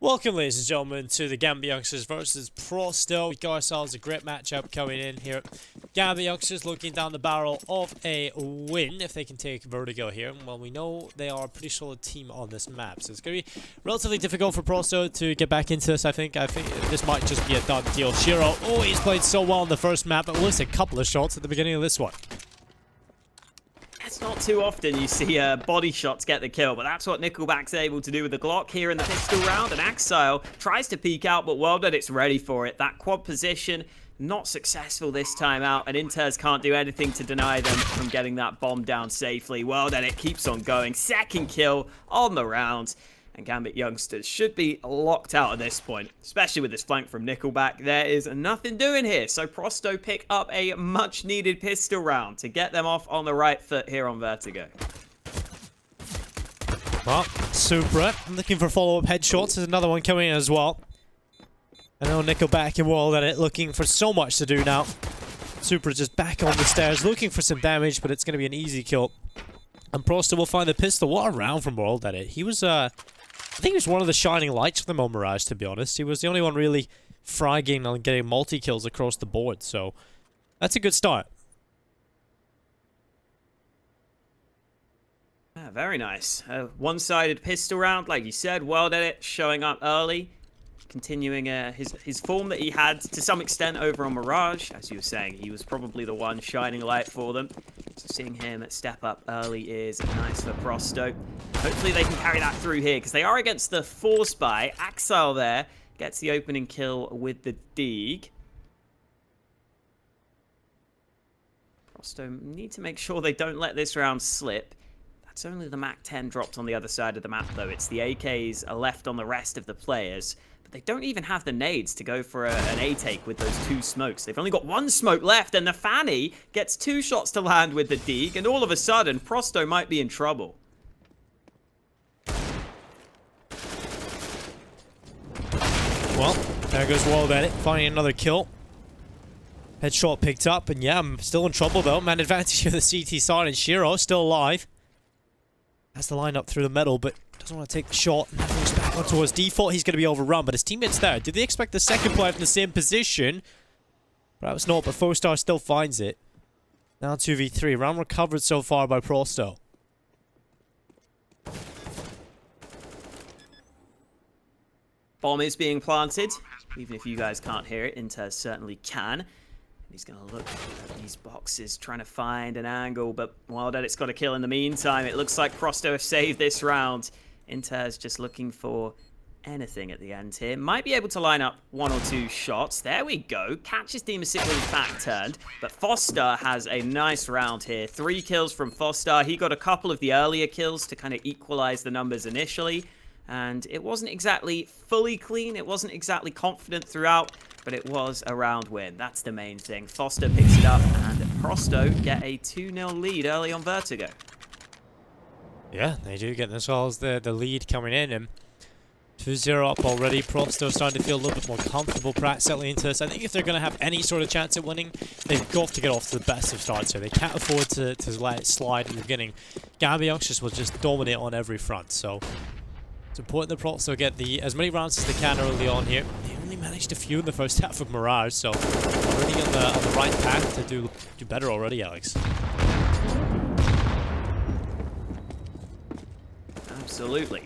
Welcome, ladies and gentlemen, to the Gambit Youngsters versus pro100. We got ourselves a great matchup coming in here. Gambit Youngsters looking down the barrel of a win if they can take Vertigo here. Well, we know they are a pretty solid team on this map, so it's going to be relatively difficult for pro100 to get back into this. I think this might just be a done deal. Shiro, oh, he's played so well in the first map, but missed a couple of shots at the beginning of this one. It's not too often you see body shots get the kill, but that's what NickelBack's able to do with the Glock here in the pistol round. And Axile tries to peek out, but WorldEdit's ready for it. That quad position, not successful this time out, and interz can't do anything to deny them from getting that bomb down safely. WorldEdit keeps on going. Second kill on the round. And Gambit Youngsters should be locked out at this point, especially with this flank from NickelBack. There is nothing doing here, so pro100 pick up a much-needed pistol round to get them off on the right foot here on Vertigo. Well, Supra looking for follow-up headshots. There's another one coming in as well. I know NickelBack and WorldEdit looking for so much to do now. Supra just back on the stairs, looking for some damage, but it's going to be an easy kill. And pro100 will find the pistol. What a round from WorldEdit. He was, I think he was one of the shining lights for them on Mirage, to be honest. He was the only one really fragging and getting multi-kills across the board, so that's a good start. Yeah, very nice. One-sided pistol round, like you said. WorldEdit showing up early, continuing his form that he had to some extent over on Mirage. As you were saying, he was probably the one shining light for them. So seeing him step up early is nice for pro100. Hopefully they can carry that through here, because they are against the force buy. Axile there gets the opening kill with the dig. pro100 need to make sure they don't let this round slip. That's only the MAC-10 dropped on the other side of the map, though. It's the AKs are left on the rest of the players. But they don't even have the nades to go for an A-take with those two smokes. They've only got one smoke left, and nafany gets two shots to land with the dig, and all of a sudden, pro100 might be in trouble. Well, there goes WorldEdit, finding another kill. Headshot picked up, and yeah, I'm still in trouble though. Man advantage here, the CT side, and Shiro still alive. Has the line up through the middle, but doesn't want to take the shot. Nafan's back on towards default. He's going to be overrun, but his teammate's there. Did they expect the second player in the same position? Perhaps not, but Fostar still finds it. Now 2v3. Round recovered so far by pro100. Bomb is being planted. Even if you guys can't hear it, interz certainly can. He's going to look at these boxes, trying to find an angle, but WorldEdit's got a kill in the meantime. It looks like pro100 have saved this round. interz just looking for anything at the end here. Might be able to line up one or two shots. There we go. Catches dimasick with his back turned, but Foster has a nice round here. 3 kills from Foster. He got a couple of the earlier kills to kind of equalize the numbers initially. And it wasn't exactly fully clean. It wasn't exactly confident throughout, but it was a round win. That's the main thing. Foster picks it up, and pro100 get a 2-0 lead early on Vertigo. Yeah, they do get themselves the lead coming in, and 2-0 up already. pro100 starting to feel a little bit more comfortable, settling into this. I think if they're going to have any sort of chance at winning, they've got to get off to the best of starts here. They can't afford to let it slide in the beginning. Gambit Youngsters will just dominate on every front, so it's important that pro100 get as many rounds as they can early on here. They only managed a few in the first half of Mirage, so already on the right path to do better already, Alex. Absolutely.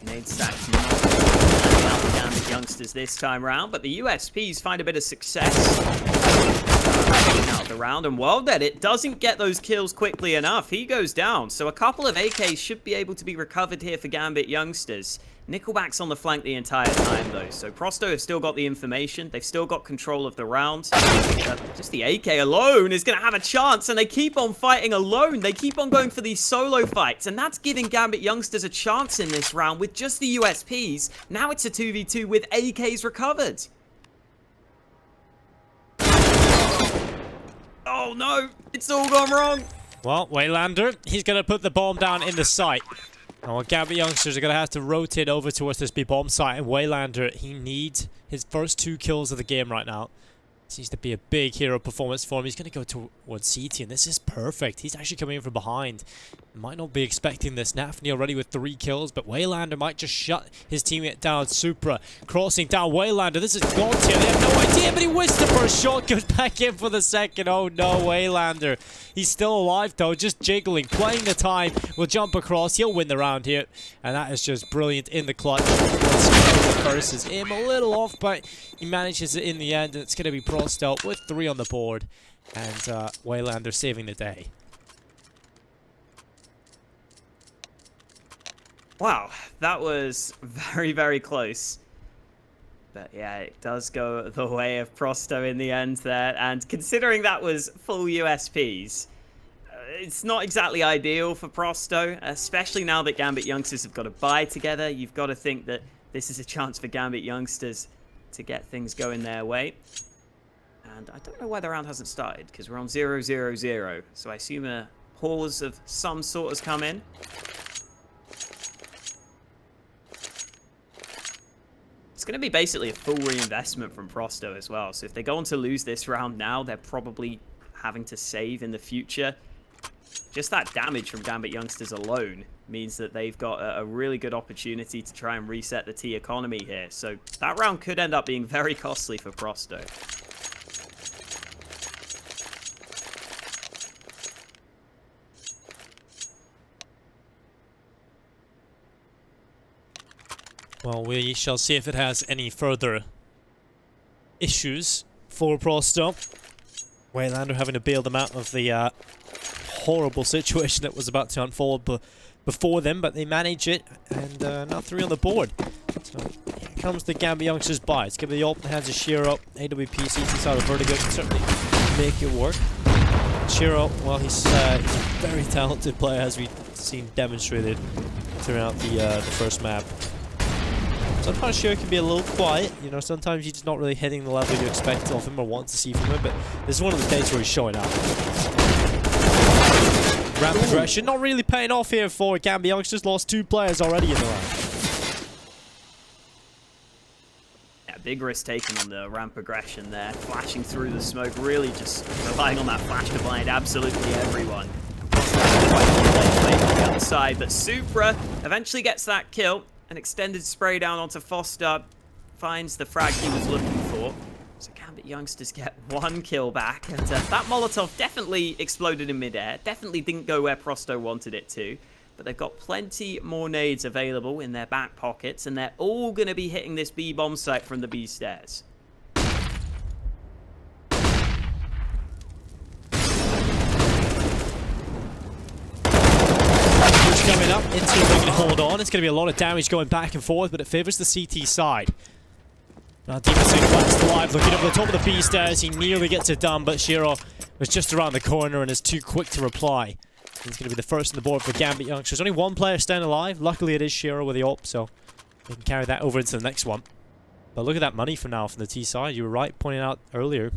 Nade stacks not about the Gambit Youngsters this time round, but the USPs find a bit of success out of the round, and WorldEdit doesn't get those kills quickly enough. He goes down, so a couple of AKs should be able to be recovered here for Gambit Youngsters. NickelBack's on the flank the entire time, though, so pro100 have still got the information. They've still got control of the round. Just the AK alone is going to have a chance, and they keep on fighting alone. They keep on going for these solo fights, and that's giving Gambit Youngsters a chance in this round with just the USPs. Now it's a 2v2 with AKs recovered. Oh no, it's all gone wrong. Well, wayLander, he's going to put the bomb down in the site. Now, Gambit Youngsters are going to have to rotate over towards this B bomb site, and wayLander, he needs his first 2 kills of the game right now. Seems to be a big hero performance for him. He's going to go towards CT, and this is perfect. He's actually coming in from behind. Might not be expecting this. Nafany already with 3 kills, but wayLander might just shut his teammate down. Supra crossing down wayLander. This is God's here. They have no idea, but he whiffs the first shot. Goes back in for the second. Oh no, wayLander. He's still alive though, just jiggling, playing the time. Will jump across. He'll win the round here, and that is just brilliant in the clutch. Versus him a little off, but he manages it in the end, and it's going to be Prosto with 3 on the board, and wayLander saving the day. Wow, that was very, very close. But yeah, it does go the way of Prosto in the end there. And considering that was full USPs, it's not exactly ideal for Prosto, especially now that Gambit Youngsters have got a bye together. You've got to think that this is a chance for Gambit Youngsters to get things going their way. And I don't know why the round hasn't started, because we're on 0-0-0. So I assume a pause of some sort has come in. It's going to be basically a full reinvestment from Prosto as well. So if they go on to lose this round now, they're probably having to save in the future. Just that damage from Gambit Youngsters alone means that they've got a really good opportunity to try and reset the T economy here. So that round could end up being very costly for Prosto. Well, we shall see if it has any further issues for Prosto. wayLander having to bail them out of the horrible situation that was about to unfold before them, but they manage it, and now 3 on the board. So here comes the Gambit Youngsters buy. It's going to be the open hands of Shiro. AWP, CT side of Vertigo can certainly make it work. Shiro, well, he's a very talented player, as we've seen demonstrated throughout the first map. Sometimes Shiro can be a little quiet, you know, sometimes he's just not really hitting the level you expect of him or want to see from him, but this is one of the days where he's showing up. Ramp progression, not really paying off here for Gambit Youngsters, lost 2 players already in the round. Yeah, big risk taken on the ramp progression there, flashing through the smoke, really just relying on that flash to blind absolutely everyone. Quite on the other side, but Supra eventually gets that kill. An extended spray down onto Foster, finds the frag he was looking for. So Gambit Youngsters get 1 kill back, and that Molotov definitely exploded in midair. Definitely didn't go where Prosto wanted it to, but they've got plenty more nades available in their back pockets, and they're all going to be hitting this B bomb site from the B stairs. Coming up into they can hold on. It's going to be a lot of damage going back and forth, but it favors the CT side. Now dimasick flats alive, looking up the top of the B stairs. He nearly gets it done, but Shiro was just around the corner and is too quick to reply. He's going to be the first on the board for Gambit Youngsters. Only 1 player standing alive. Luckily it is Shiro with the op, so they can carry that over into the next one. But look at that money for now from the T side. You were right pointing out earlier.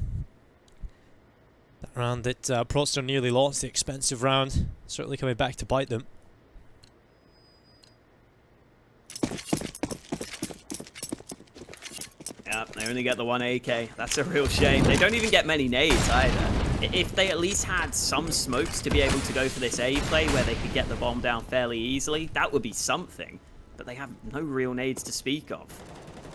That round that Prosto nearly lost, the expensive round, certainly coming back to bite them. Yeah, they only get the 1 AK. That's a real shame. They don't even get many nades either. If they at least had some smokes to be able to go for this A play where they could get the bomb down fairly easily, that would be something. But they have no real nades to speak of,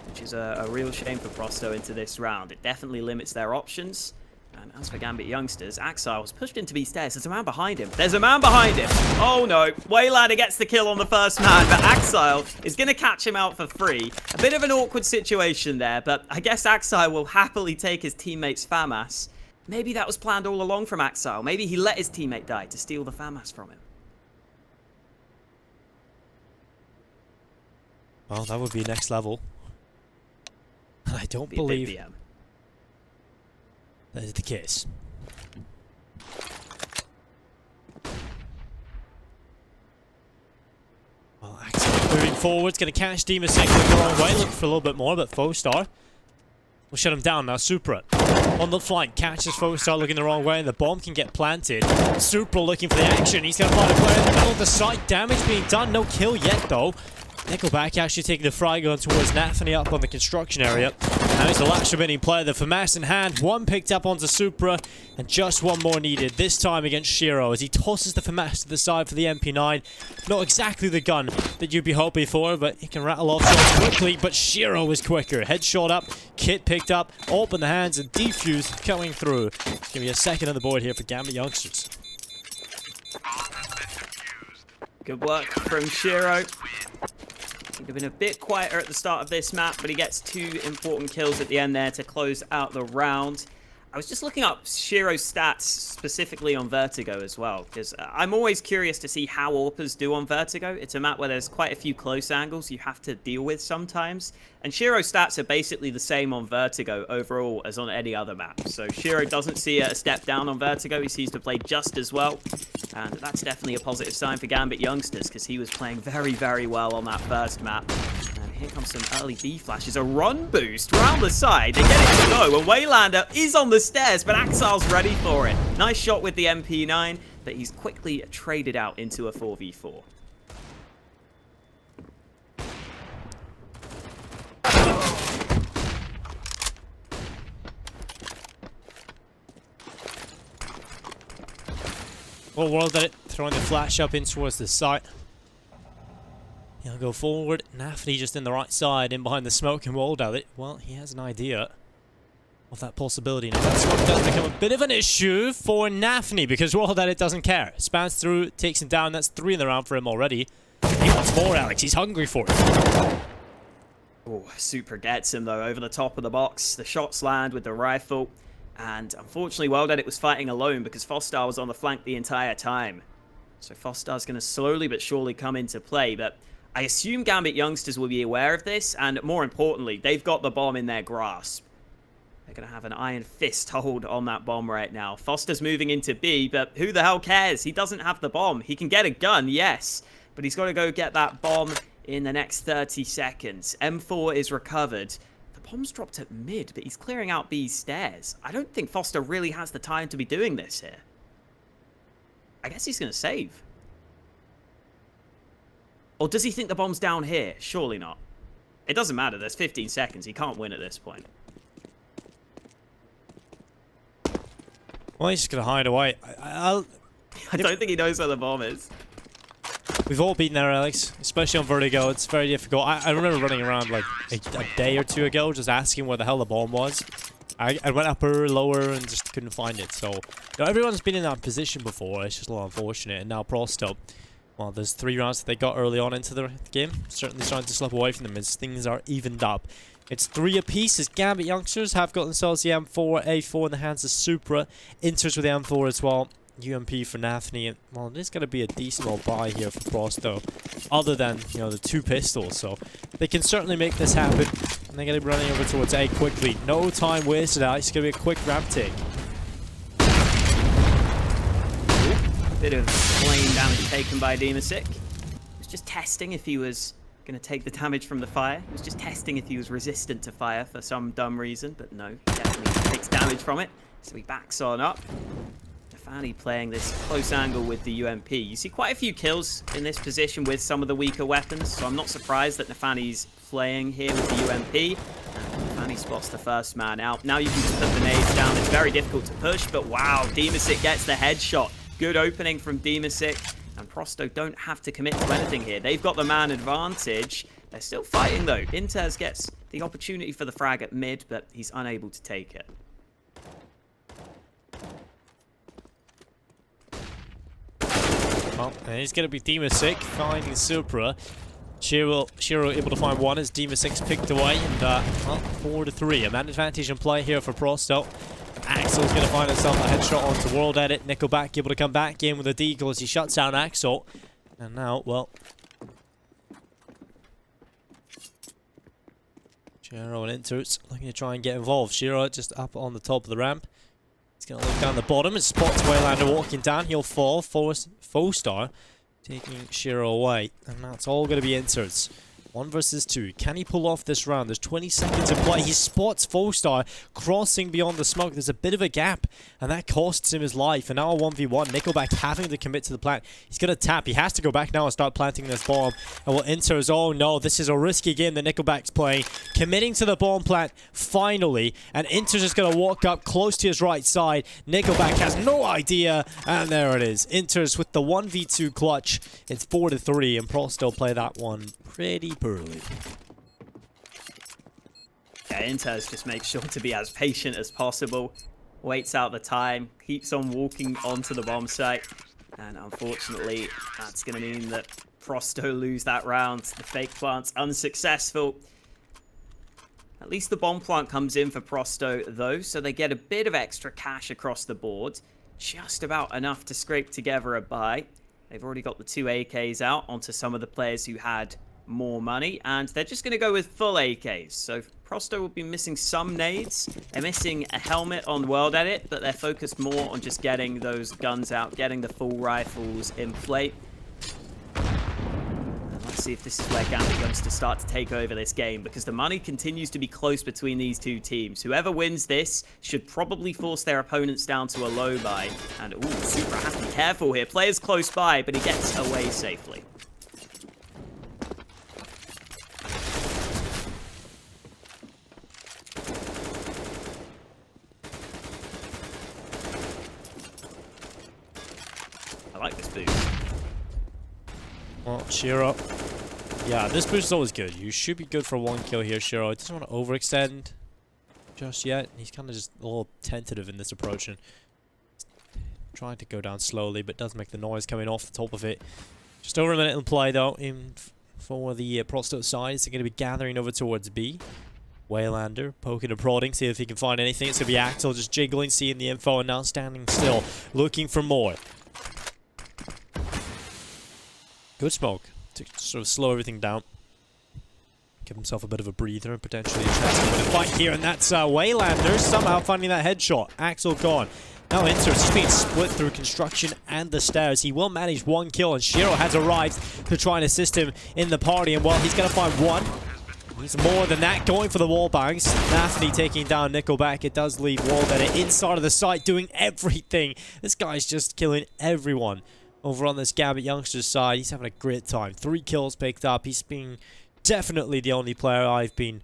which is a real shame for Prosto into this round. It definitely limits their options. And as for Gambit Youngsters, Axile was pushed into B stairs. There's a man behind him. There's a man behind him. Oh no. wayLander gets the kill on the first man, but Axile is going to catch him out for free. A bit of an awkward situation there, but I guess Axile will happily take his teammate's FAMAS. Maybe that was planned all along from Axile. Maybe he let his teammate die to steal the FAMAS from him. Well, that would be next level. I don't believe that is the case. Well, Axel moving forward, going to catch dimasick the wrong way, looking for a little bit more, but Fostar will shut him down now. Supra on the flank, catches Fostar looking the wrong way, and the bomb can get planted. Supra looking for the action, he's going to find a player in the middle of the site, damage being done, no kill yet though. NickelBack actually taking the fry gun towards nafany up on the construction area. Now it's the last remaining player, the FAMAS in hand. One picked up onto Supra, and just one more needed, this time against Shiro, as he tosses the FAMAS to the side for the MP9. Not exactly the gun that you'd be hoping for, but he can rattle off shots quickly, but Shiro is quicker. Headshot up, kit picked up, open the hands, and defuse coming through. Give me a second on the board here for Gambit Youngsters. Good work from Shiro. He'd have been a bit quieter at the start of this map, but he gets 2 important kills at the end there to close out the round. I was just looking up Shiro's stats specifically on Vertigo as well, because I'm always curious to see how AWPers do on Vertigo. It's a map where there's quite a few close angles you have to deal with sometimes, and Shiro's stats are basically the same on Vertigo overall as on any other map. So Shiro doesn't see a step down on Vertigo, he seems to play just as well, and that's definitely a positive sign for Gambit Youngsters, because he was playing very, very well on that first map. Here comes some early B flashes. A run boost round the side. They get it to go, and wayLander is on the stairs, but Axel's ready for it. Nice shot with the MP9, but he's quickly traded out into a 4v4. Well, WorldEdit throwing the flash up in towards the site. He'll go forward. nafany just in the right side, in behind the smoke, and WorldEdit, well, he has an idea of that possibility. Now, that smoke does become a bit of an issue for nafany, because WorldEdit doesn't care. Spans through, takes him down. That's 3 in the round for him already. He wants more, Alex. He's hungry for it. Oh, Supra gets him, though, over the top of the box. The shots land with the rifle. And unfortunately, WorldEdit was fighting alone because Fostar was on the flank the entire time. So Fostar's going to slowly but surely come into play, but I assume Gambit Youngsters will be aware of this, and more importantly, they've got the bomb in their grasp. They're going to have an iron fist hold on that bomb right now. Foster's moving into B, but who the hell cares? He doesn't have the bomb. He can get a gun, yes, but he's got to go get that bomb in the next 30 seconds. M4 is recovered. The bomb's dropped at mid, but he's clearing out B's stairs. I don't think Foster really has the time to be doing this here. I guess he's going to save. Or does he think the bomb's down here? Surely not. It doesn't matter. There's 15 seconds. He can't win at this point. Well, he's just going to hide away. I don't think he knows where the bomb is. We've all been there, Alex, especially on Vertigo. It's very difficult. I remember running around like a day or 2 ago just asking where the hell the bomb was. I went upper, lower, and just couldn't find it. So, you know, everyone's been in that position before. It's just a little unfortunate. And now Prosto, well, there's 3 rounds that they got early on into the game. Certainly starting to slip away from them as things are evened up. It's 3 apiece as Gambit Youngsters have got themselves the M4, A4 in the hands of Supra. interz with the M4 as well. UMP for nafany. And, well, it is going to be a decent little buy here for Prosto. Other than, you know, the 2 pistols. So they can certainly make this happen. And they're going to be running over towards A quickly. No time wasted out. It's going to be a quick ramp take. Bit of flame damage taken by dimasick. He was just testing if he was going to take the damage from the fire. He was just testing if he was resistant to fire for some dumb reason, but no, he definitely takes damage from it. So he backs on up. nafany playing this close angle with the UMP. You see quite a few kills in this position with some of the weaker weapons, so I'm not surprised that nafany's playing here with the UMP. nafany spots the first man out. Now you can just put the nades down. It's very difficult to push, but wow, dimasick gets the headshot. Good opening from dimasick, and Prosto don't have to commit to anything here. They've got the man advantage. They're still fighting though. interz gets the opportunity for the frag at mid, but he's unable to take it. Well, and it's going to be dimasick finding Supra. Shiro able to find one as dimasick's picked away, and well, 4-3. A man advantage in play here for Prosto. Axel's going to find himself a headshot onto WorldEdit. NickelBack able to come back in with a deagle as he shuts down Axel. And now, well, Shiro and interz looking to try and get involved. Shiro just up on the top of the ramp. He's going to look down the bottom and spots wayLander walking down. He'll fall. Fostar taking Shiro away. And that's all going to be interz. 1 versus 2. Can he pull off this round? There's 20 seconds to play. He spots Foestar crossing beyond the smoke. There's a bit of a gap, and that costs him his life. And now a 1v1. NickelBack having to commit to the plant. He's going to tap. He has to go back now and start planting this bomb. And will interz. Oh no, this is a risky game that NickelBack's playing. Committing to the bomb plant finally. And interz is going to walk up close to his right side. NickelBack has no idea. And there it is. interz with the 1v2 clutch. It's 4-3, and Prosto play that one pretty poorly. Yeah, interz just makes sure to be as patient as possible. Waits out the time. Keeps on walking onto the bomb site. And unfortunately, that's going to mean that Prosto lose that round. The fake plant's unsuccessful. At least the bomb plant comes in for Prosto, though, so they get a bit of extra cash across the board. Just about enough to scrape together a buy. They've already got the 2 AKs out onto some of the players who had more money, and they're just going to go with full AKs. So Prosto will be missing some nades. They're missing a helmet on WorldEdit, but they're focused more on just getting those guns out, getting the full rifles in play. Let's see if this is where Gambit Youngsters start to take over this game, because the money continues to be close between these two teams. Whoever wins this should probably force their opponents down to a low buy. And, ooh, Supra has to be careful here. Player's close by, but he gets away safely. I like this boost. Well, shiro. Yeah, this boost is always good. You should be good for 1 kill here, shiro. He doesn't want to overextend just yet. He's kind of just a little tentative in this approach and trying to go down slowly, but does make the noise coming off the top of it. Just over a minute in play, though, for the Prosto side. It's going to be gathering over towards B. wayLander poking and prodding, see if he can find anything. It's going to be Axel just jiggling, seeing the info, and now standing still, looking for more. Good smoke to sort of slow everything down. Give himself a bit of a breather and potentially a chance to win a fight here. And that's wayLander somehow finding that headshot. Axel gone. Now interz is being split through construction and the stairs. He will manage 1 kill, and shiro has arrived to try and assist him in the party. And well, he's going to find 1. He's more than that, going for the wall bangs. Nafany taking down NickelBack. It does leave WorldEdit inside of the site doing everything. This guy's just killing everyone. Over on this Gambit Youngsters side, he's having a great time. 3 kills picked up. He's been definitely the only player I've been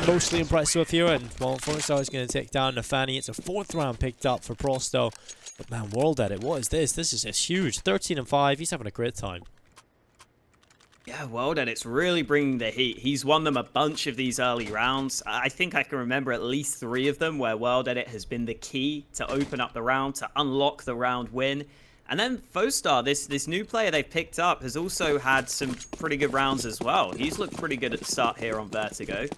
mostly impressed with here. And, well, Foestar is going to take down nafany. It's a 4th round picked up for Prosto. But, man, WorldEdit, what is this? This is just huge. 13-5. He's having a great time. Yeah, WorldEdit's really bringing the heat. He's won them a bunch of these early rounds. I think I can remember at least 3 of them where WorldEdit has been the key to open up the round, to unlock the round win. And then Foestar, this new player they've picked up, has also had some pretty good rounds as well. He's looked pretty good at the start here on Vertigo.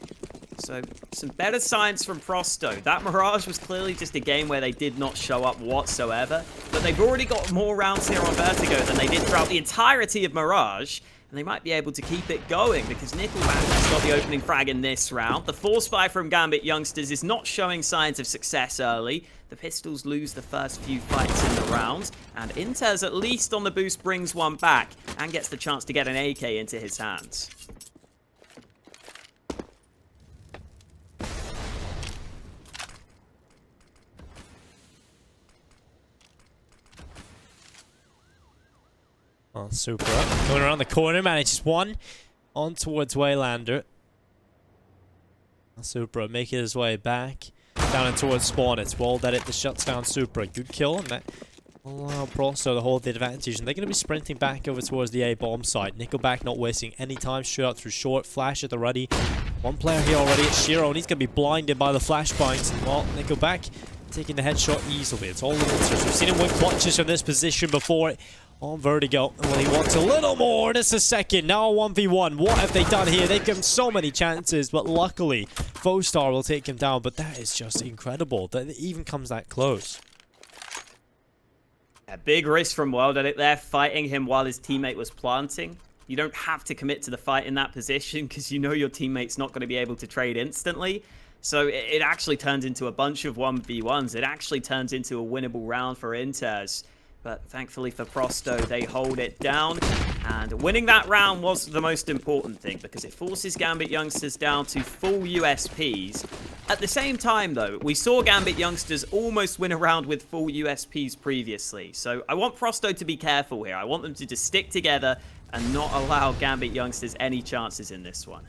So, some better signs from Prosto. That Mirage was clearly just a game where they did not show up whatsoever. But they've already got more rounds here on Vertigo than they did throughout the entirety of Mirage. And they might be able to keep it going, because NickelBack has got the opening frag in this round. The force buy from Gambit Youngsters is not showing signs of success early. The Pistols lose the first few fights in the round. And interz, at least on the boost, brings 1 back and gets the chance to get an AK into his hands. Oh, Supra going around the corner, manages 1 on towards wayLander. Supra making his way back down and towards spawn. It's WorldEdit that shuts down Supra. Good kill, and that will allow Prosto to hold the advantage. And they're going to be sprinting back over towards the A bomb site. NickelBack not wasting any time. Shoot out through short, flash at the ready. 1 player here already. It's shiro, and he's going to be blinded by the flashbangs. And well, NickelBack taking the headshot easily. It's all in interz. We've seen him win clutches from this position before on Vertigo. Well, he wants a little more. Just a second. Now a 1v1. What have they done here? They've given so many chances, but luckily Foestar will take him down. But that is just incredible that it even comes that close. A big risk from WorldEdit there, fighting him while his teammate was planting. You don't have to commit to the fight in that position because you know your teammate's not going to be able to trade instantly. So it actually turns into a bunch of 1v1s. It actually turns into a winnable round for interz. But thankfully for Prosto, they hold it down. And winning that round was the most important thing because it forces Gambit Youngsters down to full USPs. At the same time, though, we saw Gambit Youngsters almost win a round with full USPs previously. So I want Frosto to be careful here. I want them to just stick together and not allow Gambit Youngsters any chances in this one.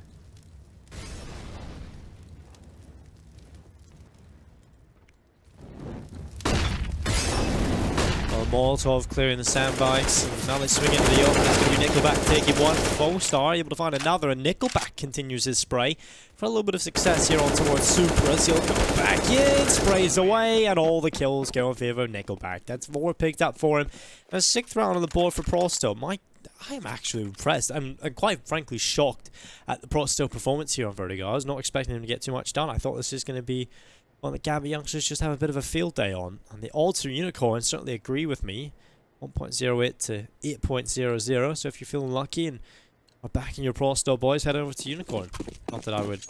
Molotov clearing the sandbags. And now they swing into the open. It's going to be NickelBack taking one. Foestar able to find another, and NickelBack continues his spray. For a little bit of success here on towards Supra. He'll come back in, sprays away, and all the kills go in favor of NickelBack. That's 4 picked up for him. And a 6th round on the board for Prosto. I am actually impressed. I'm quite frankly shocked at the Prosto performance here on Vertigo. I was not expecting him to get too much done. I thought this was going to be one that Gambit Youngsters just have a bit of a field day on. And the odds for Unicorn certainly agree with me. 1.08 to 8.00. So if you're feeling lucky and are backing your Prosto boys, head over to Unicorn. Not that I would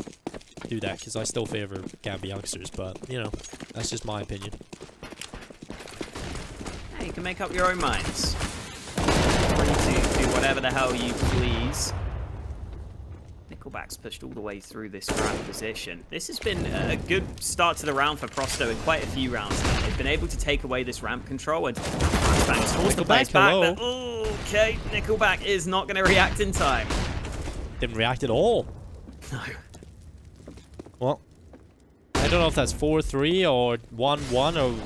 do that because I still favor Gambit Youngsters, but you know, that's just my opinion. Yeah, you can make up your own minds. Free to do whatever the hell you please. NickelBack's pushed all the way through this ramp position. This has been a good start to the round for Prosto in quite a few rounds now. They've been able to take away this ramp control and Flashbang forced the players back. But, okay, NickelBack is not going to react in time. Didn't react at all. No. Well, I don't know if that's 4-3 or 1-1 or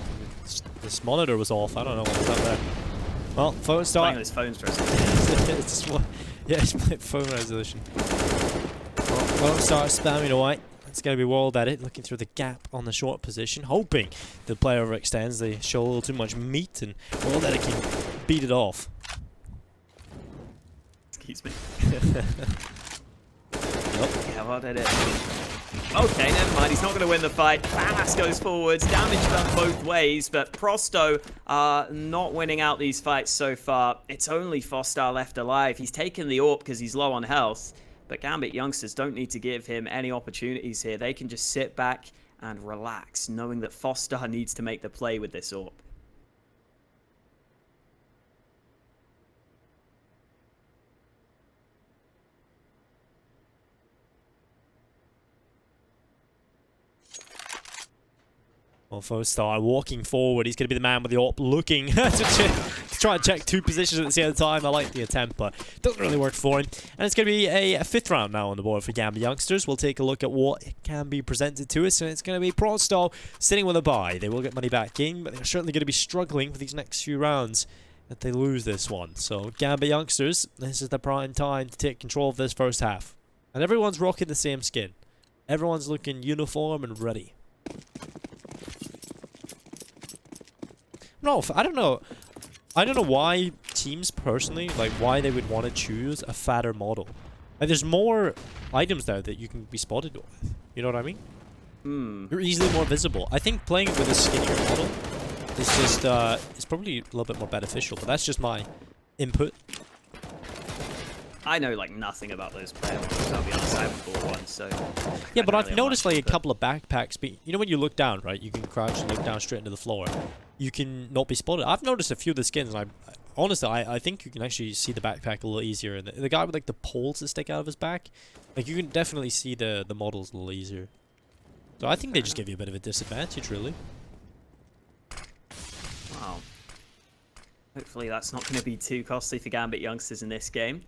this monitor was off. I don't know what was up there. Well, phone start. Playing on his phone's resolution. Yeah, it's playing phone resolution. Well, phone start spamming away. It's going to be WorldEdit looking through the gap on the short position, hoping the player overextends. They show a little too much meat, and WorldEdit can beat it off. Excuse me. Yep. Yeah, WorldEdit. Okay, never mind. He's not going to win the fight. Famas goes forwards. Damage done both ways, but Prosto are not winning out these fights so far. It's only Foestar left alive. He's taken the AWP because he's low on health, but Gambit Youngsters don't need to give him any opportunities here. They can just sit back and relax, knowing that Foestar needs to make the play with this AWP. Well, Foestar walking forward. He's going to be the man with the AWP looking to try and check 2 positions at the same time. I like the attempt, but it doesn't really work for him. And it's going to be a 5th round now on the board for Gambit Youngsters. We'll take a look at what can be presented to us. And it's going to be Prosto sitting with a bye. They will get money back in, but they're certainly going to be struggling for these next few rounds if they lose this one. So Gambit Youngsters, this is the prime time to take control of this first half. And everyone's rocking the same skin. Everyone's looking uniform and ready. No, I don't know. I don't know why teams personally, like why they would want to choose a fatter model. Like there's more items now that you can be spotted with. You know what I mean? You're easily more visible. I think playing with a skinnier model is just, it's probably a little bit more beneficial, but that's just my input. I know like nothing about those players. I'll be honest, I haven't bought one, so. Yeah, but I've noticed like a couple of backpacks. You know when you look down, right? You can crouch and look down straight into the floor. You can not be spotted. I've noticed a few of the skins, and honestly, I think you can actually see the backpack a little easier. And the guy with like the poles that stick out of his back, like you can definitely see the models a little easier. So I think they just give you a bit of a disadvantage, really. Wow. Hopefully that's not going to be too costly for Gambit Youngsters in this game.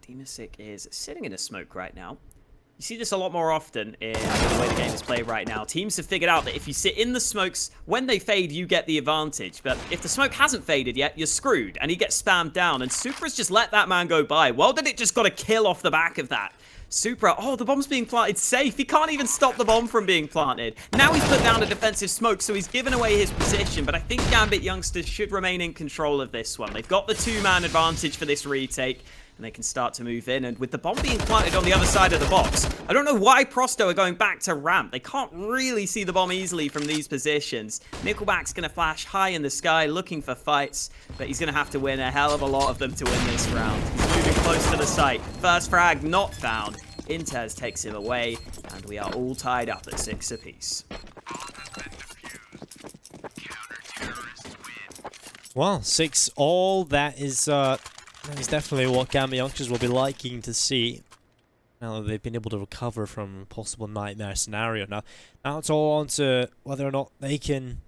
dimasick is sitting in a smoke right now. You see this a lot more often in the way the game is played right now. Teams have figured out that if you sit in the smokes, when they fade, you get the advantage. But if the smoke hasn't faded yet, you're screwed, and he gets spammed down. And Supra's just let that man go by. WorldEdit just got a kill off the back of that. Supra, oh, the bomb's being planted safe. He can't even stop the bomb from being planted. Now he's put down a defensive smoke, so he's given away his position. But I think Gambit Youngsters should remain in control of this one. They've got the 2-man advantage for this retake, and they can start to move in. And with the bomb being planted on the other side of the box, I don't know why Prosto are going back to ramp. They can't really see the bomb easily from these positions. NickelBack's going to flash high in the sky looking for fights, but he's going to have to win a hell of a lot of them to win this round. He's moving close to the site. First frag not found. Interz takes him away, and we are all tied up at 6 apiece. Well, 6-all. That is definitely what Gambit Youngsters will be liking to see. Now that they've been able to recover from a possible nightmare scenario. Now it's all on to whether or not they can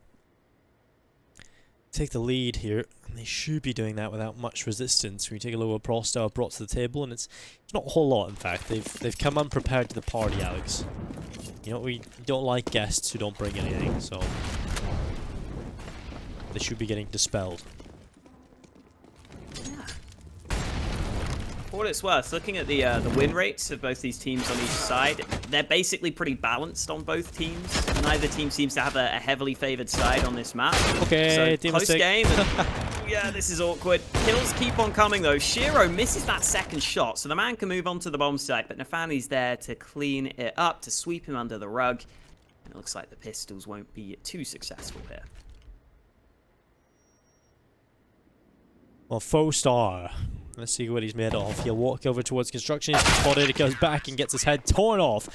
take the lead here. And they should be doing that without much resistance. We take a look at what Prosto brought to the table, and it's not a whole lot, in fact. They've come unprepared to the party, Alex. You know, we don't like guests who don't bring anything, so they should be getting dispelled. For what it's worth, looking at the win rates of both these teams on each side, they're basically pretty balanced on both teams. Neither team seems to have a heavily favored side on this map. Okay, so close game. And, yeah, this is awkward. Kills keep on coming though. Shiro misses that second shot, so the man can move on to the bomb site, but nafany's there to clean it up, to sweep him under the rug. And it looks like the pistols won't be too successful here. Well, faux star. Let's see what he's made of. He'll walk over towards construction. He's spotted. He goes back and gets his head torn off.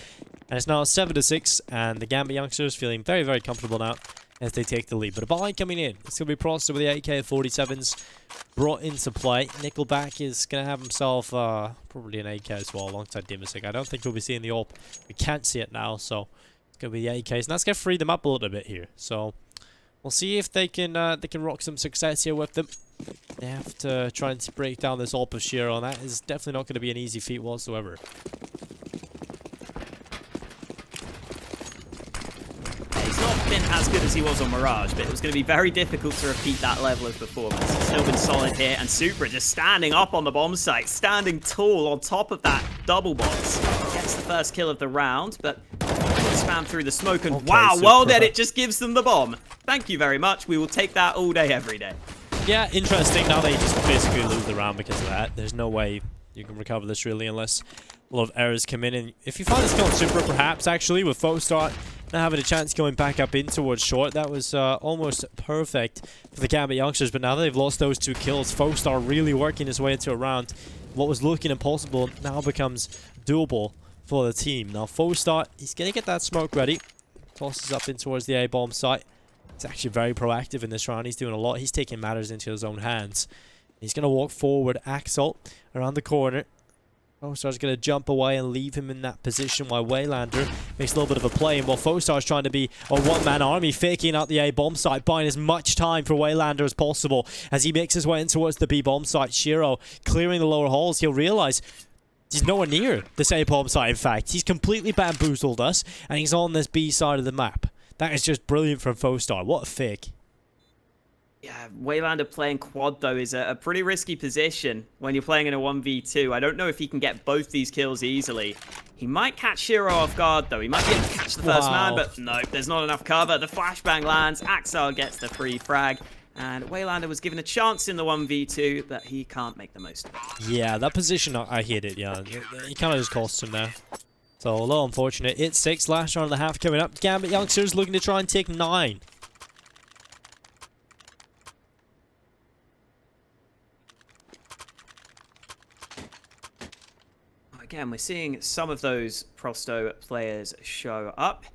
And it's now 7-6. And the Gambit Youngsters feeling very, very comfortable now as they take the lead. But a buy coming in. It's going to be Prosto with the AK-47s brought into play. NickelBack is going to have himself probably an AK as well alongside dimasick. I don't think we'll be seeing the AWP. We can't see it now. So it's going to be the AKs. And that's going to free them up a little bit here. So we'll see if they can rock some success here with them. They have to try and break down this AWP of Shiro, and that is definitely not going to be an easy feat whatsoever. He's not been as good as he was on Mirage, but it was going to be very difficult to repeat that level of performance. He's still been solid here, and Supra just standing up on the bomb site, standing tall on top of that double box. Gets the first kill of the round, but spam through the smoke, and okay, wow, WorldEdit just gives them the bomb. Thank you very much. We will take that all day, every day. Yeah, interesting. Now they just basically lose the round because of that. There's no way you can recover this really unless a lot of errors come in. And if you find this kill on Supra, perhaps actually with faux start now having a chance going back up in towards short, that was almost perfect for the Gambit Youngsters. But now that they've lost those 2 kills, faux start really working his way into a round. What was looking impossible now becomes doable for the team. Now faux start, he's gonna get that smoke ready. Tosses up in towards the A-bomb site. He's actually very proactive in this round. He's doing a lot. He's taking matters into his own hands. He's going to walk forward, Axel, around the corner. Fostar's going to jump away and leave him in that position while wayLander makes a little bit of a play. And while Fostar's trying to be a one-man army, faking out the A-bomb site, buying as much time for wayLander as possible as he makes his way in towards the B-bomb site. Shiro clearing the lower halls. He'll realize he's nowhere near this A-bomb site, in fact. He's completely bamboozled us, and he's on this B side of the map. That is just brilliant from Fostar. What a fake. Yeah, wayLander playing quad, though, is a pretty risky position when you're playing in a 1v2. I don't know if he can get both these kills easily. He might catch Shiro off guard, though. He might be able to catch the first man, but no, there's not enough cover. The flashbang lands. Axel gets the free frag. And wayLander was given a chance in the 1v2, but he can't make the most of it. Yeah, that position, I hate it, yeah. He kind of just costs him there. So, a little unfortunate. It's 6, last round and a half coming up. Gambit Youngsters looking to try and take 9. Again, we're seeing some of those Prosto players show up.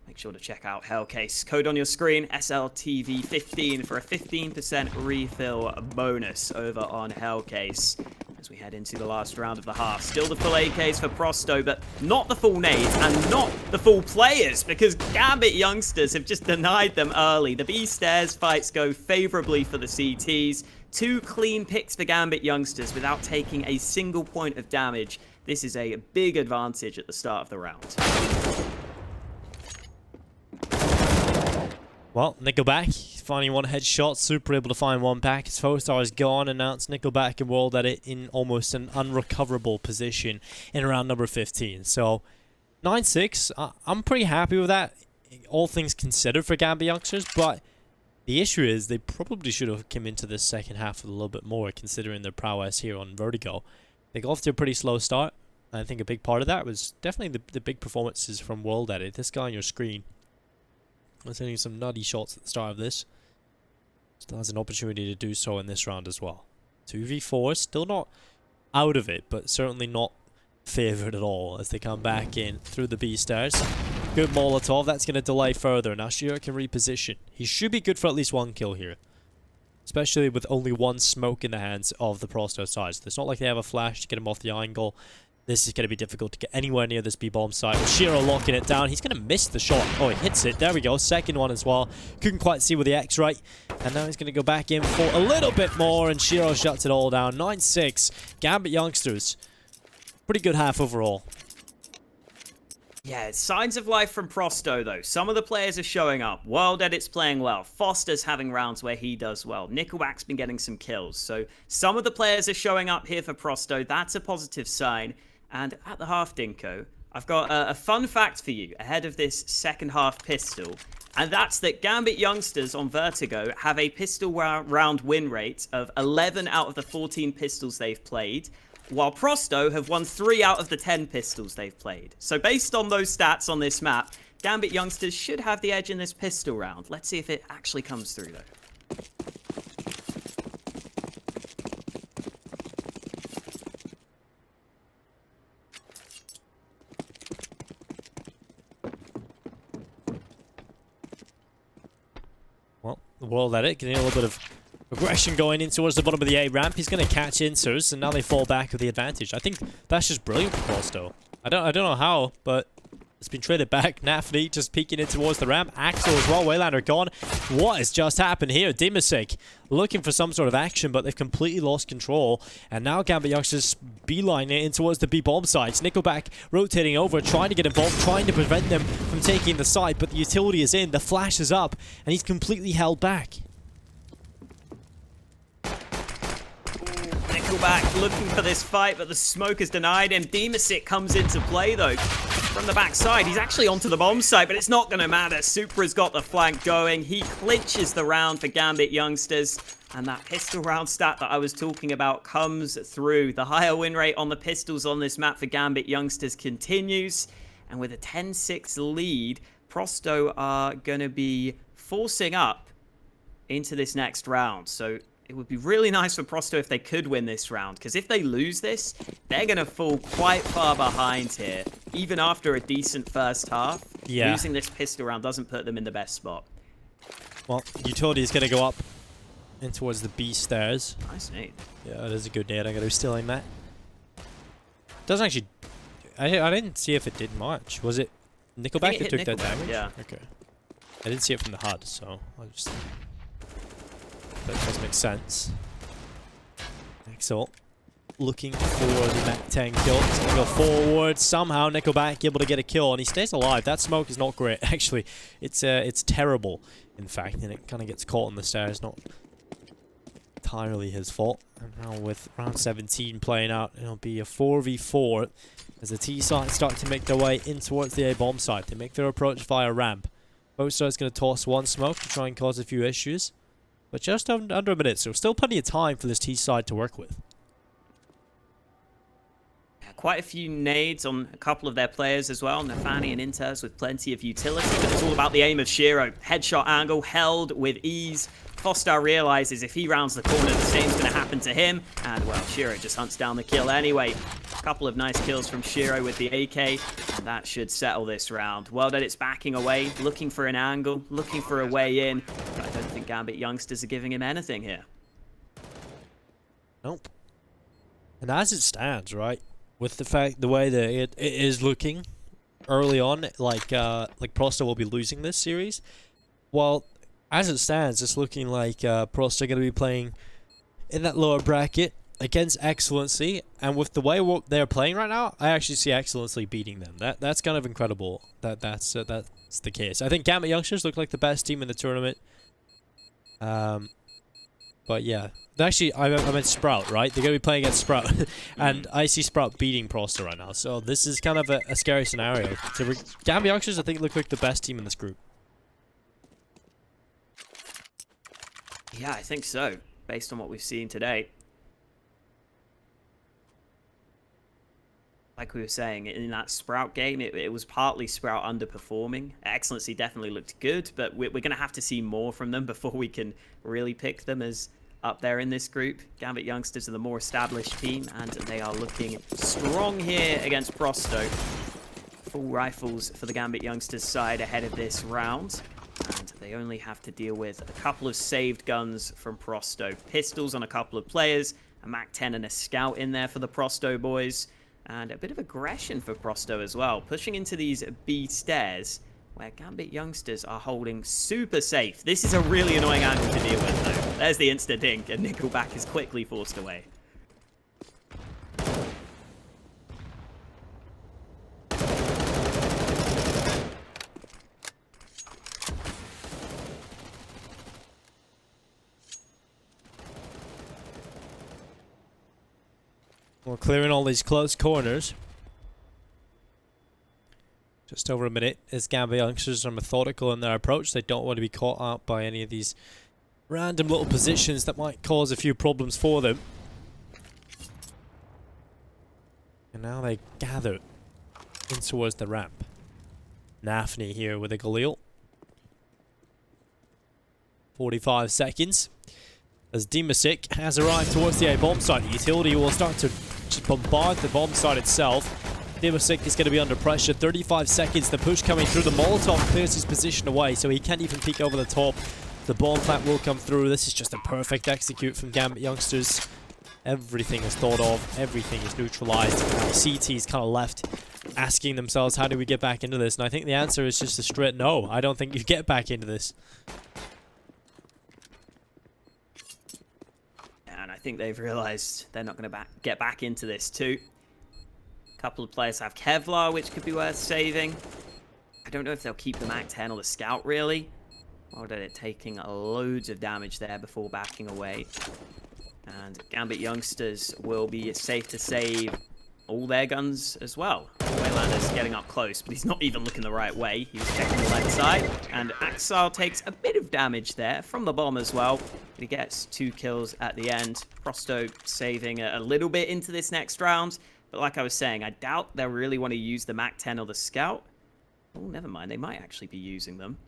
Make sure to check out Hellcase. Code on your screen, SLTV15 for a 15% refill bonus over on Hellcase. As we head into the last round of the half. Still the full AKs for Prosto, but not the full nades and not the full players, because Gambit Youngsters have just denied them early. The B stairs fights go favorably for the CTs. 2 clean picks for Gambit Youngsters without taking a single point of damage. This is a big advantage at the start of the round. Well, NickelBack finding 1 headshot, Super able to find 1 back. His Fostar is gone, and now it's NickelBack and WorldEdit in almost an unrecoverable position in round number 15. So, 9-6, I'm pretty happy with that, all things considered for Gambit Youngsters, but the issue is they probably should have come into this second half with a little bit more, considering their prowess here on Vertigo. They got off to a pretty slow start, and I think a big part of that was definitely the big performances from WorldEdit. This guy on your screen was hitting some nutty shots at the start of this. Still has an opportunity to do so in this round as well. 2v4, still not out of it, but certainly not favored at all as they come back in through the B stairs. Good Molotov, that's going to delay further. Now Shiro can reposition. He should be good for at least 1 kill here. especially with only one smoke in the hands of the Prosto side. So it's not like they have a flash to get him off the angle. This is going to be difficult to get anywhere near this B-bomb site. With Shiro locking it down, he's going to miss the shot. Oh, he hits it. There we go. Second one as well. Couldn't quite see with the X-Ray. And now he's going to go back in for a little bit more, and Shiro shuts it all down. 9-6. Gambit Youngsters. Pretty good half overall. Yeah, signs of life from Prosto, though. Some of the players are showing up. WorldEdit's playing well. Foster's having rounds where he does well. NickelBack's been getting some kills. So some of the players are showing up here for Prosto. That's a positive sign. And at the half, Dinko, I've got a fun fact for you ahead of this second half pistol. And that's that Gambit Youngsters on Vertigo have a pistol round win rate of 11 out of the 14 pistols they've played, while Prosto have won 3 out of the 10 pistols they've played. So based on those stats on this map, Gambit Youngsters should have the edge in this pistol round. Let's see if it actually comes through, though. Well, the WorldEdit getting a little bit of aggression going in towards the bottom of the A ramp. He's going to catch interz, and now they fall back with the advantage. I think that's just brilliant for Prosto. I don't know how, but it's been traded back. Nafany just peeking in towards the ramp. Axel as well. wayLander gone. What has just happened here? dimasick looking for some sort of action, but they've completely lost control. And now Gambit Youngsters beeline it in towards the B-bomb sites. NickelBack rotating over, trying to get involved, trying to prevent them from taking the site, but the utility is in. The flash is up, and he's completely held back. NickelBack looking for this fight, but the smoke has denied him. dimasick comes into play, though. From the backside, he's actually onto the bomb site, but it's not going to matter. Supra's got the flank going. He clinches the round for Gambit Youngsters. And that pistol round stat that I was talking about comes through. The higher win rate on the pistols on this map for Gambit Youngsters continues. And with a 10-6 lead, Prosto are going to be forcing up into this next round. So it would be really nice for Prosto if they could win this round, because if they lose this, they're going to fall quite far behind here, even after a decent first half. Yeah. Losing this pistol round doesn't put them in the best spot. Well, utility is going to go up in towards the B stairs. Nice nade. Yeah, it is a good nade. I'm going to be stealing that. Doesn't actually... I didn't see if it did much. Was it NickelBack that took that damage? Yeah. Okay. I didn't see it from the HUD, so I'll just... That does make sense. Axel looking for the Mac 10 kill. He's going to go forward. Somehow NickelBack able to get a kill, and he stays alive. That smoke is not great. Actually, it's terrible, in fact, and it kind of gets caught on the stairs. Not entirely his fault. And now with round 17 playing out, it'll be a 4v4 as the T side start to make their way in towards the A bomb site. They make their approach via ramp. Both sides going to toss one smoke to try and cause a few issues. But just under a minute, so still plenty of time for this T side to work with. Quite a few nades on a couple of their players as well. Nafany and interz with plenty of utility, but it's all about the aim of Shiro. Headshot angle held with ease. Foster realizes if he rounds the corner, the same's going to happen to him. And, well, Shiro just hunts down the kill anyway. A couple of nice kills from Shiro with the AK, and that should settle this round. WorldEdit's backing away, looking for an angle, looking for a way in. But I don't think Gambit Youngsters are giving him anything here. Nope. And as it stands, right, with the way that it is looking early on, like Prosto will be losing this series. Well, as it stands, it's looking like Prosto are going to be playing in that lower bracket against Excellency, and with the way they're playing right now, I actually see Excellency beating them. That's kind of incredible. That's the case. I think Gambit Youngsters look like the best team in the tournament. But yeah, actually, I meant Sprout, right? They're going to be playing against Sprout, and I see Sprout beating Prosto right now. So this is kind of a scary scenario. Gambit Youngsters, I think, look like the best team in this group. Yeah, I think so, based on what we've seen today. Like we were saying, in that Sprout game, it was partly Sprout underperforming. Excellency definitely looked good, but we're going to have to see more from them before we can really pick them as up there in this group. Gambit Youngsters are the more established team, and they are looking strong here against Prosto. Full rifles for the Gambit Youngsters side ahead of this round. And They only have to deal with a couple of saved guns from Prosto. Pistols on a couple of players, a MAC-10 and a Scout in there for the Prosto boys. And a bit of aggression for Prosto as well, pushing into these B stairs, where Gambit Youngsters are holding super safe. This is a really annoying angle to deal with, though. There's the insta-dink, and NickelBack is quickly forced away. We're clearing all these close corners. Just over a minute as Gambit Youngsters are methodical in their approach. They don't want to be caught out by any of these random little positions that might cause a few problems for them. And now they gather in towards the ramp. Nafany here with a Galil. 45 seconds. As dimasick has arrived towards the A bomb site. The utility will start to just bombard the bomb site itself. dimasick is going to be under pressure. 35 seconds. The push coming through. The Molotov clears his position away, so he can't even peek over the top. The bomb plant will come through. This is just a perfect execute from Gambit Youngsters. Everything is thought of. Everything is neutralized. Now CT is kind of left asking themselves, how do we get back into this? And I think the answer is just a straight no. I don't think you get back into this. And I think they've realized they're not going to get back into this too. A couple of players have Kevlar, which could be worth saving. I don't know if they'll keep the MAC-10 or the Scout, really. WorldEdit taking loads of damage there before backing away. And Gambit Youngsters will be safe to save all their guns as well. wayLander's getting up close, but he's not even looking the right way. He was checking the left side. And Axile takes a bit of damage there from the bomb as well. But he gets 2 kills at the end. Prosto saving a little bit into this next round. But like I was saying, I doubt they'll really want to use the MAC-10 or the Scout. Oh, never mind. They might actually be using them.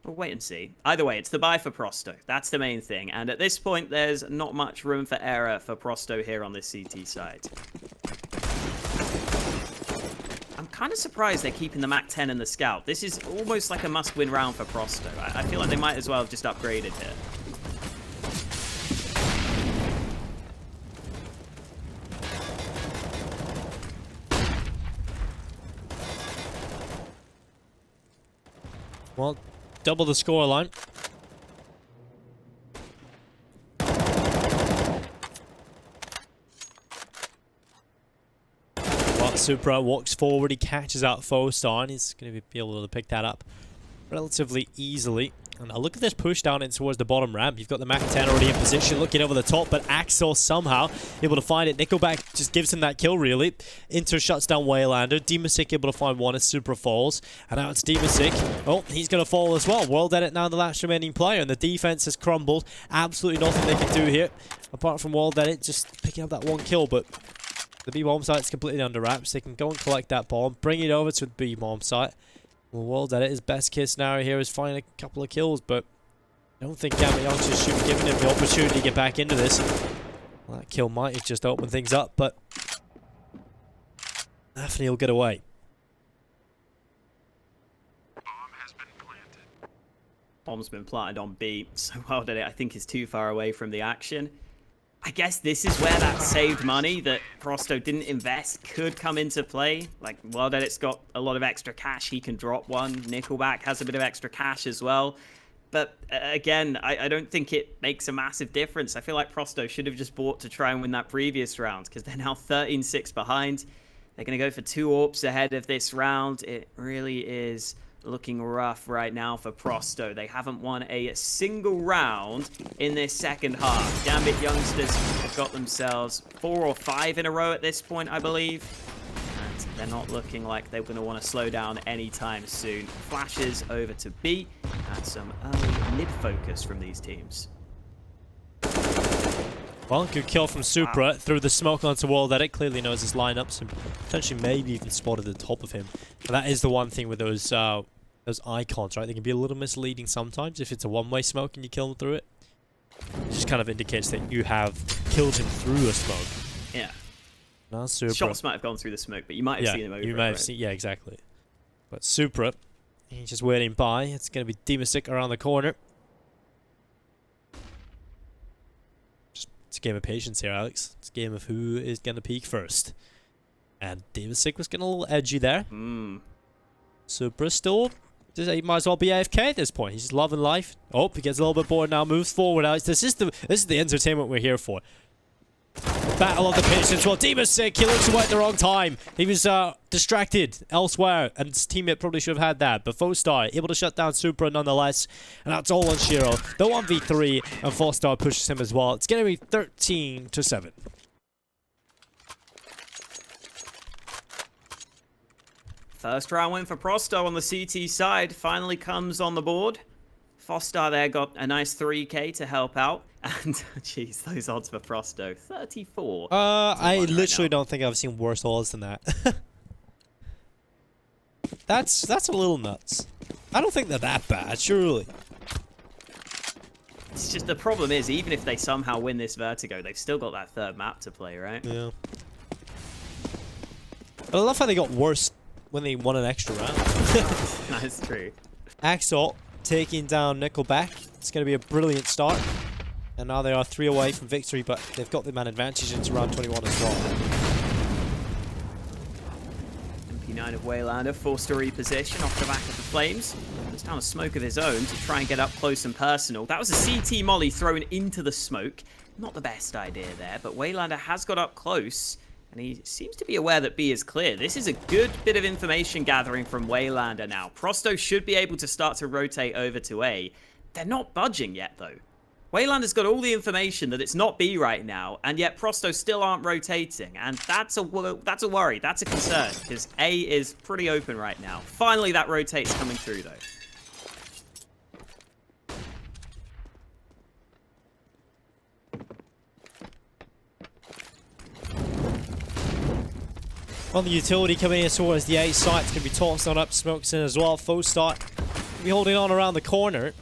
We'll wait and see. Either way, it's the buy for Prosto. That's the main thing. And at this point, there's not much room for error for Prosto here on this CT side. I'm kind of surprised they're keeping the MAC-10 and the Scout. This is almost like a must-win round for Prosto. I feel like they might as well have just upgraded here. Well, double the scoreline. Well, Supra walks forward, he catches out Fostar, he's going to be able to pick that up relatively easily. And now look at this push down in towards the bottom ramp. You've got the MAC-10 already in position, looking over the top, but Axel somehow able to find it. NickelBack just gives him that kill, really. interz shuts down wayLander. dimasick able to find one as Supra falls. And now it's dimasick. Oh, he's going to fall as well. WorldEdit now the last remaining player, and the defense has crumbled. Absolutely nothing they can do here, apart from WorldEdit just picking up that 1 kill, but the B bomb site's completely under wraps. They can go and collect that bomb, bring it over to the B bomb site. Well, WorldEdit, his best case scenario here is find a couple of kills, but I don't think Gambit Youngsters should be giving him the opportunity to get back into this. Well, that kill might have just opened things up, but Nafany will get away. Bomb's been planted on B, so WorldEdit I think is too far away from the action. I guess this is where that saved money that Prosto didn't invest could come into play. Like, WorldEdit's got a lot of extra cash. He can drop one. NickelBack has a bit of extra cash as well. But again, I don't think it makes a massive difference. I feel like Prosto should have just bought to try and win that previous round, because they're now 13-6 behind. They're going to go for 2 AWPs ahead of this round. It really is looking rough right now for Prosto. They haven't won a single round in this second half. Gambit Youngsters have got themselves 4 or 5 in a row at this point, I believe. And they're not looking like they're going to want to slow down anytime soon. Flashes over to B and some early mid-focus from these teams. Well, good kill from Supra. Wow. Through the smoke onto WorldEdit. Clearly knows his lineups and potentially maybe even spotted the top of him. But that is the one thing with those icons, right? They can be a little misleading sometimes if it's a one-way smoke and you kill them through it. It just kind of indicates that you have killed him through a smoke. Yeah. Now Supra. Shots might have gone through the smoke, but you might have seen him over you it, may have right? seen, yeah, exactly. But Supra, he's just waiting by. It's going to be dimasick around the corner. It's a game of patience here, Alex. It's a game of who is going to peek first. And dimasick was getting a little edgy there. Supra still, he might as well be AFK at this point. He's just loving life. Oh, he gets a little bit bored now, moves forward, Alex. This is the entertainment we're here for. Battle of the patience. Well, dimasick, he looks away at the wrong time. He was distracted elsewhere, and his teammate probably should have had that. But Fostar able to shut down Supra nonetheless, and that's all on Shiro. The 1v3, and Fostar pushes him as well. It's going to be 13-7. First round win for Prosto on the CT side finally comes on the board. Fostar there got a nice 3k to help out. And, jeez, those odds for Prosto. 34. I literally don't think I've seen worse odds than that. That's a little nuts. I don't think they're that bad, surely. It's just the problem is, even if they somehow win this Vertigo, they've still got that third map to play, right? Yeah. But I love how they got worse when they won an extra round. That's true. Axel taking down NickelBack. It's going to be a brilliant start. And now they are 3 away from victory, but they've got the man advantage into round 21 as well. MP9 of wayLander forced to reposition off the back of the flames. Puts down a smoke of his own to try and get up close and personal. That was a CT molly thrown into the smoke. Not the best idea there, but wayLander has got up close. And he seems to be aware that B is clear. This is a good bit of information gathering from wayLander now. Prosto should be able to start to rotate over to A. They're not budging yet, though. wayLander's got all the information that it's not B right now, and yet Prosto still aren't rotating. And that's a worry. That's a concern, because A is pretty open right now. Finally, that rotate's coming through, though. On the utility coming in towards the A site, it's going to be tossed on up, smokes in as well. Fostar be holding on around the corner.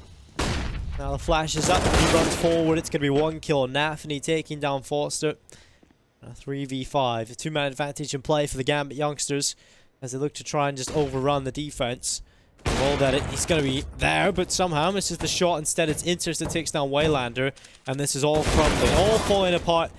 Now the flash is up, he runs forward, it's going to be 1 kill. Nafany taking down Foster. 3v5, a 2-man advantage in play for the Gambit Youngsters as they look to try and just overrun the defense. WorldEdit, he's going to be there, but somehow misses the shot. Instead, it's interz that takes down wayLander, and this is all crumbling, all falling apart.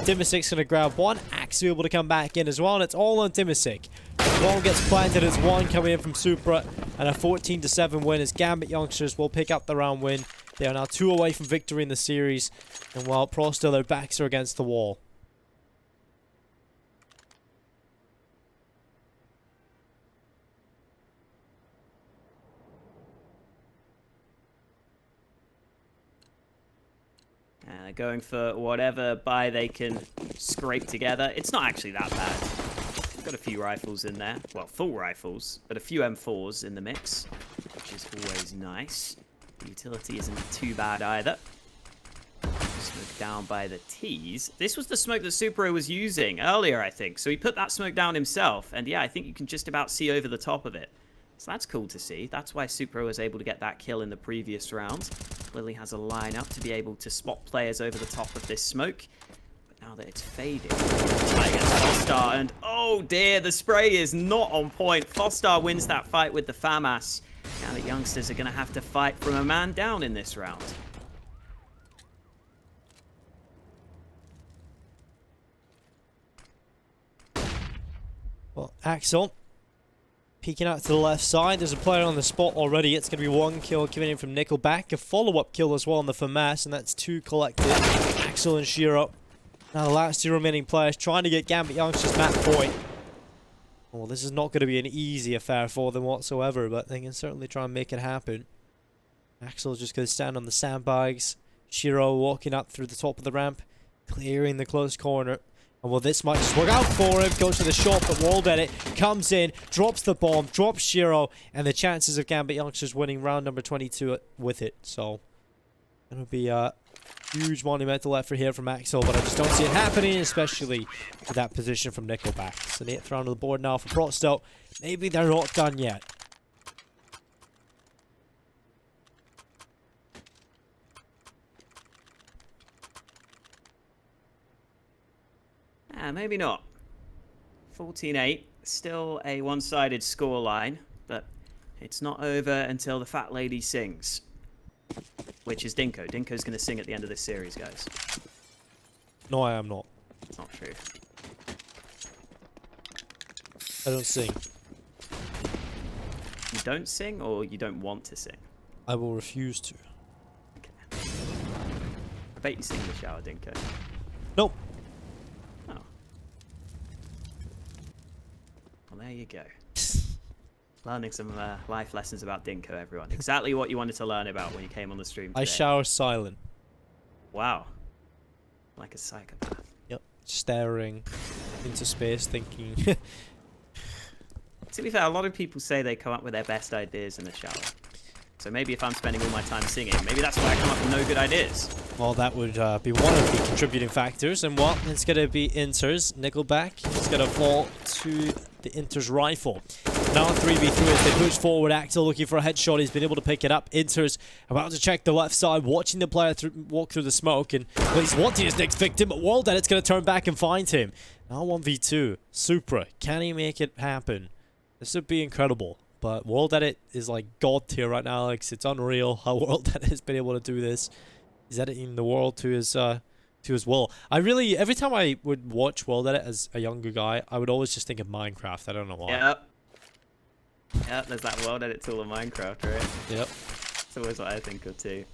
dimasick's going to grab one, Axel able to come back in as well, and it's all on dimasick. Ball gets planted as one coming in from Supra, and a 14-7 win as Gambit Youngsters will pick up the round win. They are now 2 away from victory in the series, and while Prosto, their backs are against the wall. Going for whatever buy they can scrape together. It's not actually that bad. Got a few rifles in there. Well, full rifles, but a few M4s in the mix, which is always nice. The utility isn't too bad either. Smoke down by the T's. This was the smoke that Supra was using earlier, I think. So he put that smoke down himself. And yeah, I think you can just about see over the top of it. So that's cool to see. That's why Supra was able to get that kill in the previous round. Clearly has a lineup to be able to spot players over the top of this smoke. But now that it's faded, fight against Fostar, and oh dear, the spray is not on point. Fostar wins that fight with the FAMAS. Now the Youngsters are going to have to fight from a man down in this round. Well, Axel peeking out to the left side. There's a player on the spot already. It's going to be 1 kill coming in from NickelBack. A follow-up kill as well on the FAMAS, and that's 2 collected. Axel and Shiro. Now the last 2 remaining players trying to get Gambit Youngsters map point. Well, this is not going to be an easy affair for them whatsoever, but they can certainly try and make it happen. Axel's just going to stand on the sandbags. Shiro walking up through the top of the ramp, clearing the close corner. And well, this might just work out for him. Goes to the shot, but WorldEdit comes in, drops the bomb, drops Shiro, and the chances of Gambit Youngsters winning round number 22 with it. So, it'll be a huge monumental effort here from Axel, but I just don't see it happening, especially with that position from NickelBack. So, the 8th round of the board now for Prosto. Maybe they're not done yet. Maybe not. 14-8, still a one-sided scoreline, but it's not over until the fat lady sings. Which is Dinko. Dinko's going to sing at the end of this series, guys. No, I am not. It's not true. I don't sing. You don't sing, or you don't want to sing? I will refuse to. Okay. I bet you sing in the shower, Dinko. Nope. Oh. Well, there you go. Learning some life lessons about Dinko, everyone. Exactly what you wanted to learn about when you came on the stream today. I shower silent. Wow. Like a psychopath. Yep. Staring into space, thinking. To be fair, a lot of people say they come up with their best ideas in the shower. So maybe if I'm spending all my time singing, maybe that's why I come up with no good ideas. Well, that would be one of the contributing factors. And what? It's going to be interz. NickelBack is going to fall to the interz rifle. Now 3v3 as they push forward. Axel looking for a headshot. He's been able to pick it up. Interz about to check the left side, watching the player walk through the smoke. And well, he's wanting his next victim, but WorldEdit's going to turn back and find him. Now 1v2. Supra. Can he make it happen? This would be incredible. But WorldEdit is like god tier right now, Alex. It's unreal how WorldEdit has been able to do this. He's editing the world to his will. I really, every time I would watch WorldEdit as a younger guy, I would always just think of Minecraft. I don't know why. Yep. Yep, there's that WorldEdit tool in Minecraft, right? Yep. That's always what I think of too.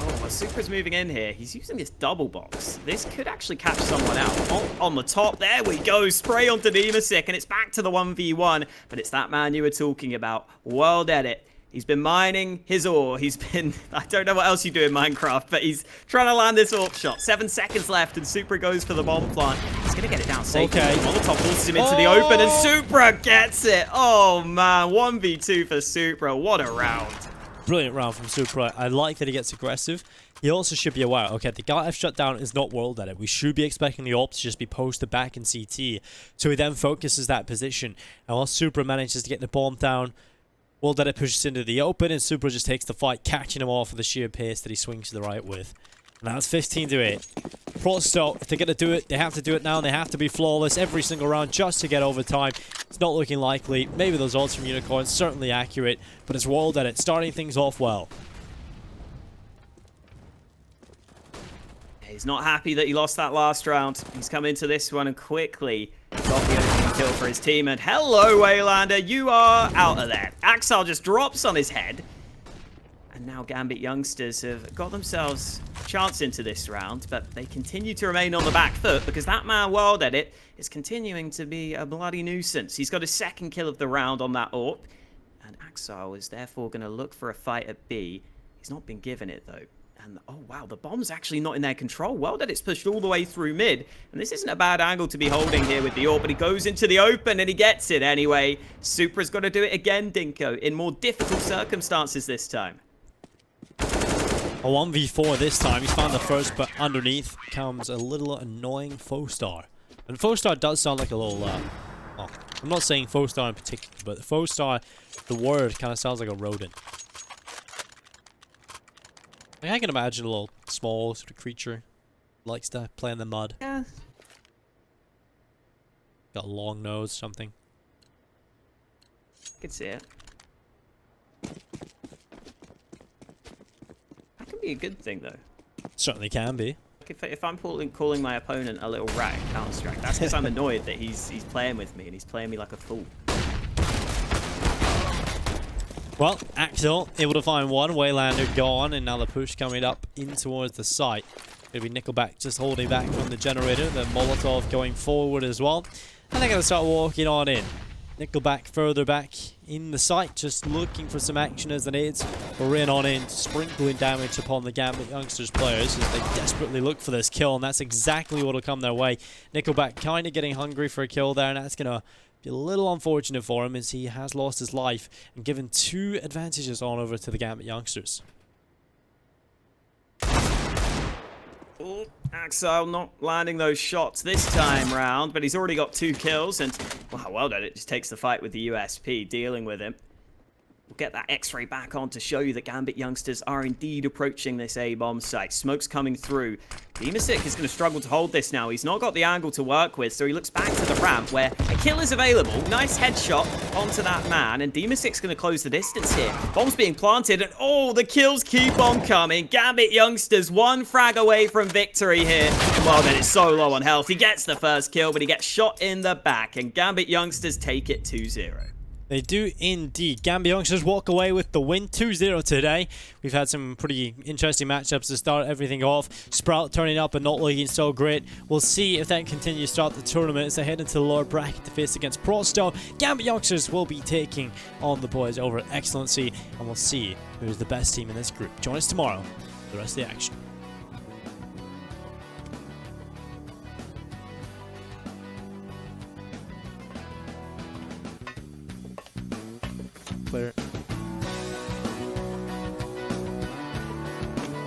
Oh, Supra's moving in here. He's using this double box. This could actually catch someone out. On the top, there we go. Spray onto dimasick, and it's back to the 1v1. But it's that man you were talking about, WorldEdit. He's been mining his ore. He's been... I don't know what else you do in Minecraft, but he's trying to land this AWP shot. 7 seconds left, and Supra goes for the bomb plant. He's going to get it down safely. Okay. Molotov forces him into the open, and Supra gets it. Oh, man. 1v2 for Supra. What a round. Brilliant round from Supra. I like that he gets aggressive. He also should be aware, okay, the guy I've shut down is not WorldEdit. We should be expecting the AWP to just be posted back in CT. So he then focuses that position. And while Supra manages to get the bomb down, WorldEdit pushes into the open, and Supra just takes the fight, catching him off with the sheer pace that he swings to the right with. And that's 15-8. Prosto, if they're going to do it, they have to do it now, and they have to be flawless every single round just to get overtime. It's not looking likely. Maybe those ults from Unicorn, certainly accurate, but it's WorldEdit starting things off well. He's not happy that he lost that last round. He's come into this one and quickly got the opening kill for his team. And hello, wayLander, you are out of there. Axel just drops on his head. And now Gambit Youngsters have got themselves a chance into this round, but they continue to remain on the back foot because that man WorldEdit is continuing to be a bloody nuisance. He's got his second kill of the round on that AWP, and Axel is therefore going to look for a fight at B. He's not been given it though. And oh wow, the bomb's actually not in their control. WorldEdit's pushed all the way through mid, and this isn't a bad angle to be holding here with the AWP, but he goes into the open and he gets it anyway. Supra's got to do it again, Dinko, in more difficult circumstances this time. A 1v4 this time. He's found the first, but underneath comes a little annoying Fostar. And Fostar does sound like a little, well, I'm not saying Fostar in particular, but Fostar, the word kind of sounds like a rodent. I can imagine a little small sort of creature. Likes to play in the mud. Yeah. Got a long nose, something. I can see it. That can be a good thing, though. Certainly can be. If I'm calling my opponent a little rat in Counter-Strike, that's because I'm annoyed that he's playing with me and he's playing me like a fool. Well, Axel able to find one. wayLander gone, and now the push coming up in towards the site. It'll be NickelBack just holding back from the generator. The Molotov going forward as well. And they're going to start walking on in. NickelBack further back in the site, just looking for some action as the nades are in on in, sprinkling damage upon the Gambit Youngsters players as they desperately look for this kill, and that's exactly what will come their way. NickelBack kind of getting hungry for a kill there, and that's going to be a little unfortunate for him as he has lost his life and given 2 advantages on over to the Gambit Youngsters. Oh, Axel not landing those shots this time round, but he's already got 2 kills, and wow, WorldEdit just takes the fight with the USP, dealing with him. We'll get that X-ray back on to show you that Gambit Youngsters are indeed approaching this A-bomb site. Smoke's coming through. dimasick is going to struggle to hold this now. He's not got the angle to work with, so he looks back to the ramp where a kill is available. Nice headshot onto that man, and dimasick's going to close the distance here. Bomb's being planted, and oh, the kills keep on coming. Gambit Youngsters one frag away from victory here. Well, then it's so low on health. He gets the first kill, but he gets shot in the back, and Gambit Youngsters take it 2-0. They do indeed. Gambit Youngsters walk away with the win, 2-0 today. We've had some pretty interesting matchups to start everything off. Sprout turning up and not looking so great. We'll see if that continues throughout the tournament as they head into the lower bracket to face against Prosto. Gambit Youngsters will be taking on the boys over at Excellency, and we'll see who's the best team in this group. Join us tomorrow for the rest of the action. Clear.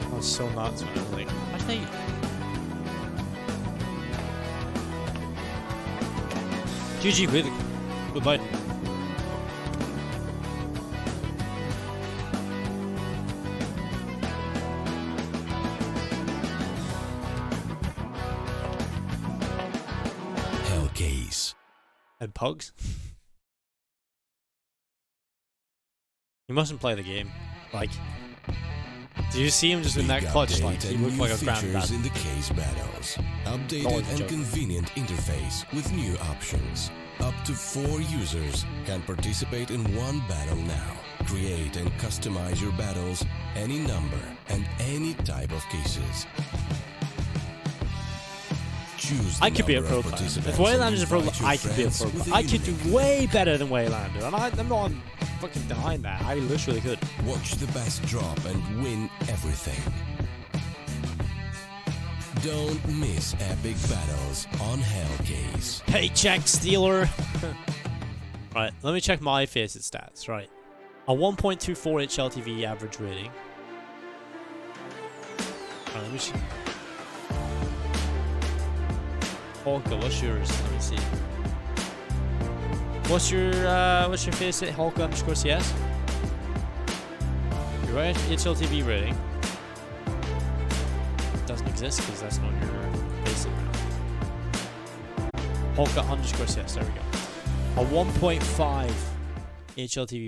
I was so nuts when I was like, why they... GG, really. Goodbye. Hellcase. And Pugs? You mustn't play the game. Like, do you see him just in that clutch? Like, he looked like a granddad. In the case battles. Updated and convenient interface with new options. Up to 4 users can participate in one battle now. Create and customize your battles, any number and any type of cases. I could be a pro player. If wayLander's a pro player, I could be a pro player. I could do way better than wayLander, and I'm not fucking denying that. I literally could. Watch the best drop and win everything. Don't miss epic battles on Hellcase. Paycheck stealer. Right, let me check my facet stats. Right, a 1.24 HLTV average rating. Right, let me see. Holka, what's yours? Let me see. What's your facet? Holka_CS? You're right, HLTV rating. Doesn't exist because that's not your facet now. Holka_CS, there we go. A 1.5 HLTV